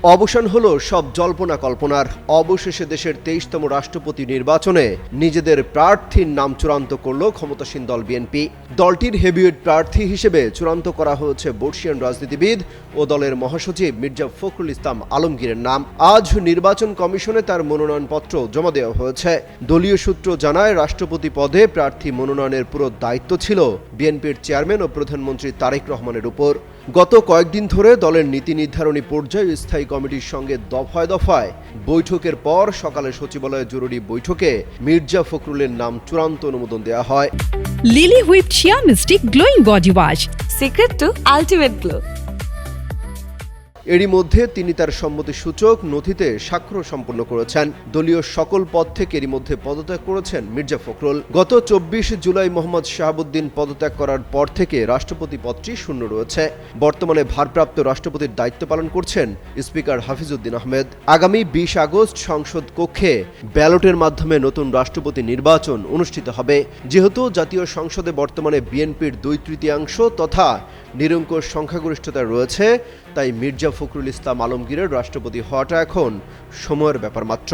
অবসান হলো সব জল্পনা কল্পনার। অবশেষে দেশের 23তম রাষ্ট্রপতি নির্বাচনে নিজেদের প্রার্থীর নাম চূড়ান্ত করল ক্ষমতাসীন দল বিএনপি। দলটির হেভিওয়েট প্রার্থী হিসেবে চূড়ান্ত করা হয়েছে বর্ষিয়ান রাজনীতিবিদ ও দলের মহাসচিব মির্জা ফখরুল ইসলাম আলমগীরের নাম। আজ নির্বাচন কমিশনে তার মনোনয়নপত্র জমা দেওয়া হয়েছে। দলীয় সূত্র জানায়, রাষ্ট্রপতি পদে প্রার্থী মনোনয়নের পুরো দায়িত্ব ছিল বিএনপির চেয়ারম্যান ও প্রধানমন্ত্রী তারেক রহমানের উপর। গত কয়েকদিন ধরে দলের নীতি নির্ধারণী পর্যায়ে স্থায়ী কমিটির সঙ্গে দফায় দফায় বৈঠকের পর সকালে সচিবালয়ে জরুরি বৈঠকে মির্জা ফখরুলের নাম চূড়ান্ত অনুমোদন দেওয়া হয়। লিলি হুইপ চিয়া মিস্টি glowing body wash, secret two ultimate glow. এরই মধ্যে তিনি তার সম্মতিসূচক নথিতে স্বাক্ষর সম্পন্ন করেছেন। দলীয় সকল পদ থেকে এরই মধ্যে পদত্যাগ করেছেন মির্জা ফখরুল। গত 24 জুলাই মোহাম্মদ শাহাবুদ্দিন পদত্যাগ করার পর থেকে রাষ্ট্রপতি পদটি শূন্য রয়েছে। বর্তমানে ভারপ্রাপ্ত রাষ্ট্রপতির দায়িত্ব পালন করছেন স্পিকার হাফিজউদ্দিন আহমেদ। আগামী 20 আগস্ট সংসদ কক্ষে ব্যালটের মাধ্যমে নতুন রাষ্ট্রপতি নির্বাচন অনুষ্ঠিত হবে। যেহেতু জাতীয় সংসদে বর্তমানে বিএনপির 2/3 তথা নিরঙ্কুশ সংখ্যাগরিষ্ঠতা রয়েছে, তাই মির্জা ফখরুল ইসলাম আলমগীরের রাষ্ট্রপতি হওয়াটা এখন সময়ের ব্যাপার মাত্র।